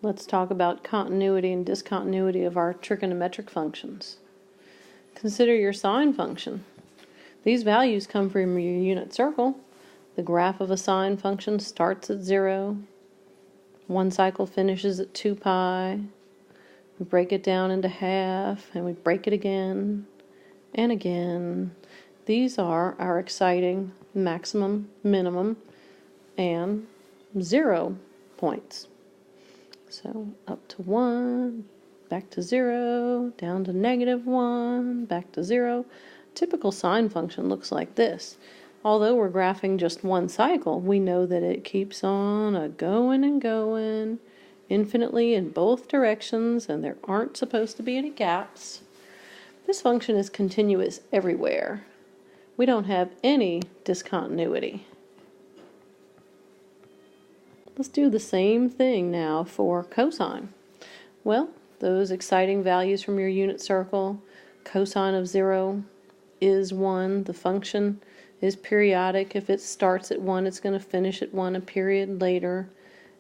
Let's talk about continuity and discontinuity of our trigonometric functions. Consider your sine function. These values come from your unit circle. The graph of a sine function starts at 0. One cycle finishes at 2 pi. We break it down into half, and we break it again and again. These are our exciting maximum, minimum, and 0 points. So up to 1, back to 0, down to -1, back to 0. Typical sine function looks like this. Although we're graphing just one cycle, we know that it keeps on going and going infinitely in both directions, and there aren't supposed to be any gaps. This function is continuous everywhere. We don't have any discontinuity. Let's do the same thing now for cosine. Well, those exciting values from your unit circle, cosine of 0 is 1. The function is periodic. If it starts at 1, it's going to finish at 1 a period later.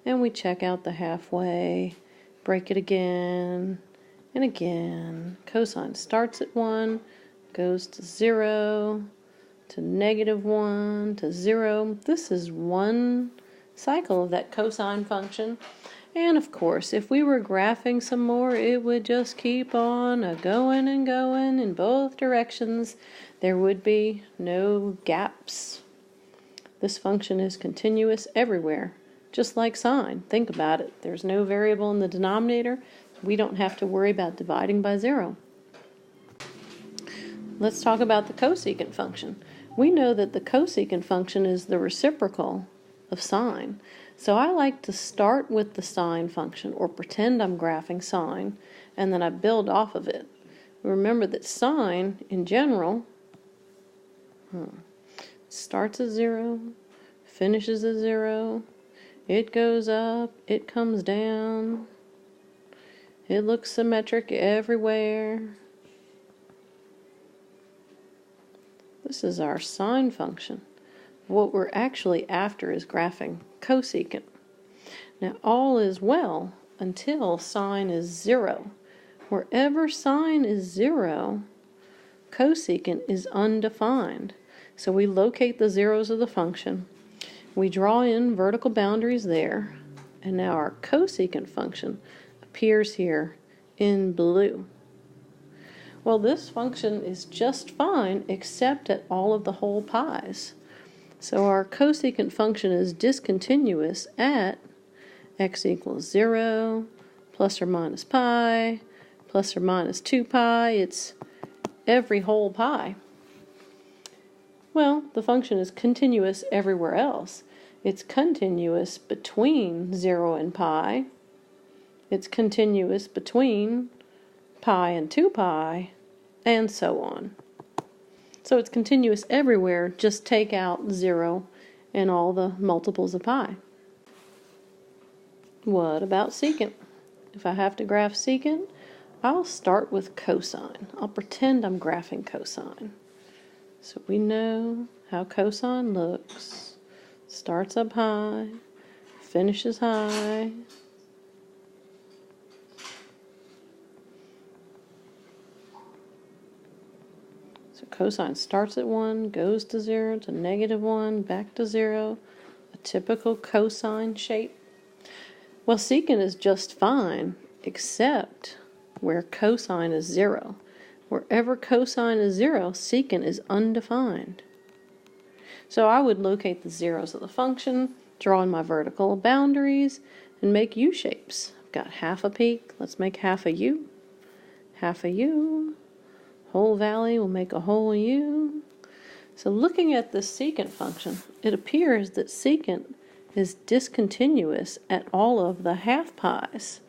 And we check out the halfway, break it again and again. Cosine starts at 1, goes to 0, to -1, to 0. This is one cycle of that cosine function. And of course, if we were graphing some more, it would just keep on going and going in both directions. There would be no gaps. This function is continuous everywhere, just like sine. Think about it. There's no variable in the denominator. We don't have to worry about dividing by 0. Let's talk about the cosecant function. We know that the cosecant function is the reciprocal of sine. So I like to start with the sine function, or pretend I'm graphing sine, and then I build off of it. Remember that sine, in general, starts at 0, finishes at 0, it goes up, it comes down, it looks symmetric everywhere. This is our sine function. What we're actually after is graphing cosecant. Now all is well until sine is 0. Wherever sine is 0, cosecant is undefined. So we locate the zeros of the function. We draw in vertical boundaries there. And now our cosecant function appears here in blue. Well, this function is just fine except at all of the whole pi's. So our cosecant function is discontinuous at x equals 0, plus or minus pi, plus or minus 2 pi. It's every whole pi. Well, the function is continuous everywhere else. It's continuous between 0 and pi. It's continuous between pi and 2 pi, and so on. So it's continuous everywhere, just take out 0 and all the multiples of pi. What about secant? If I have to graph secant, I'll start with cosine. I'll pretend I'm graphing cosine. So we know how cosine looks. Starts up high, finishes high. So cosine starts at 1, goes to 0, to -1, back to 0. A typical cosine shape. Well, secant is just fine, except where cosine is 0. Wherever cosine is 0, secant is undefined. So I would locate the zeros of the function, draw in my vertical boundaries, and make U-shapes. I've got half a peak. Let's make half a U. Half a U. Whole valley will make a whole U. So looking at this secant function, it appears that secant is discontinuous at all of the half pi's.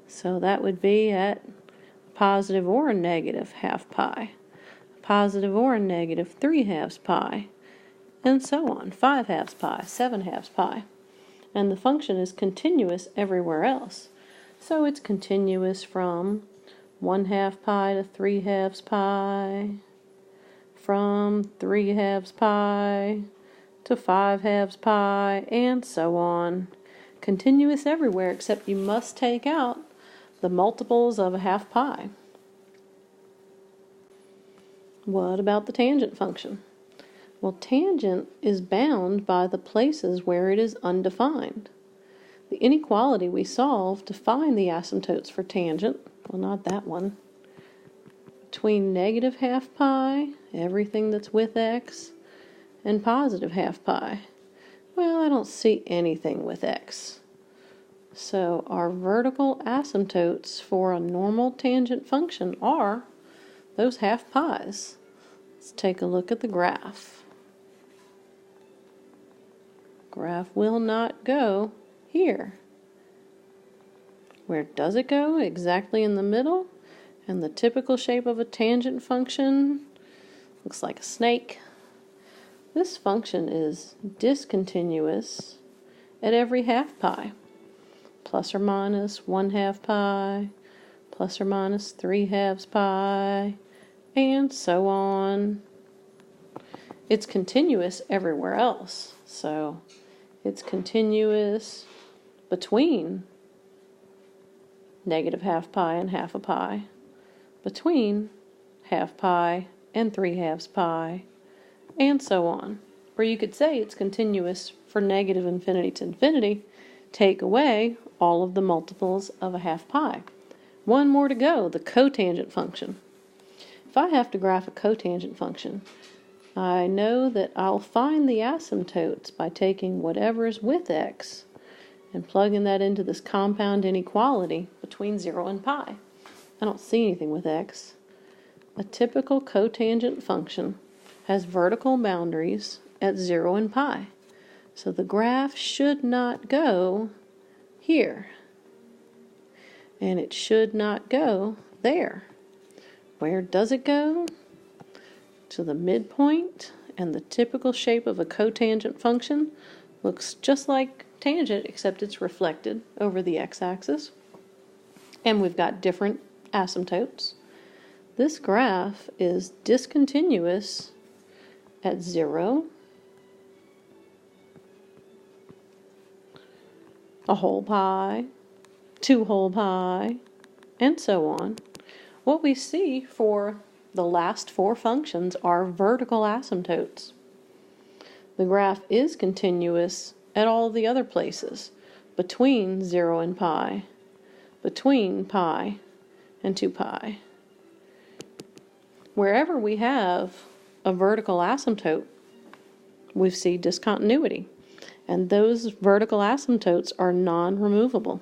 So that would be at positive or a negative half pi, positive or a negative 3/2 pi, and so on, 5/2 pi, 7/2 pi. And the function is continuous everywhere else. So it's continuous from 1/2 pi to 3/2 pi, from 3/2 pi to 5/2 pi, and so on. continuous everywhere, except you must take out the multiples of a half pi. What about the tangent function? Well, tangent is bound by the places where it is undefined. The inequality we solved to find the asymptotes for tangent, well, not that one, between negative half pi, everything that's with x, and positive half pi. Well, I don't see anything with x. So our vertical asymptotes for a normal tangent function are those half pi's. Let's take a look at the graph. Graph will not go here. Where does it go? Exactly in the middle. And the typical shape of a tangent function looks like a snake. This function is discontinuous at every half pi. Plus or minus 1/2 pi, plus or minus 3/2 pi, and so on. It's continuous everywhere else. So it's continuous between negative half pi and half a pi, between half pi and 3/2 pi, and so on. Or you could say it's continuous for negative infinity to infinity. Take away all of the multiples of a half pi. One more to go, the cotangent function. If I have to graph a cotangent function, I know that I'll find the asymptotes by taking whatever's with x and plugging that into this compound inequality between 0 and pi. I don't see anything with x. A typical cotangent function has vertical boundaries at 0 and pi. So the graph should not go here. And it should not go there. Where does it go? To the midpoint, and the typical shape of a cotangent function looks just like tangent, except it's reflected over the x-axis. And we've got different asymptotes. This graph is discontinuous at 0, a whole pi, 2 whole pi, and so on. What we see for the last 4 functions are vertical asymptotes. The graph is continuous at all the other places, between 0 and pi, between pi and 2 pi. Wherever we have a vertical asymptote, we see discontinuity, and those vertical asymptotes are non-removable.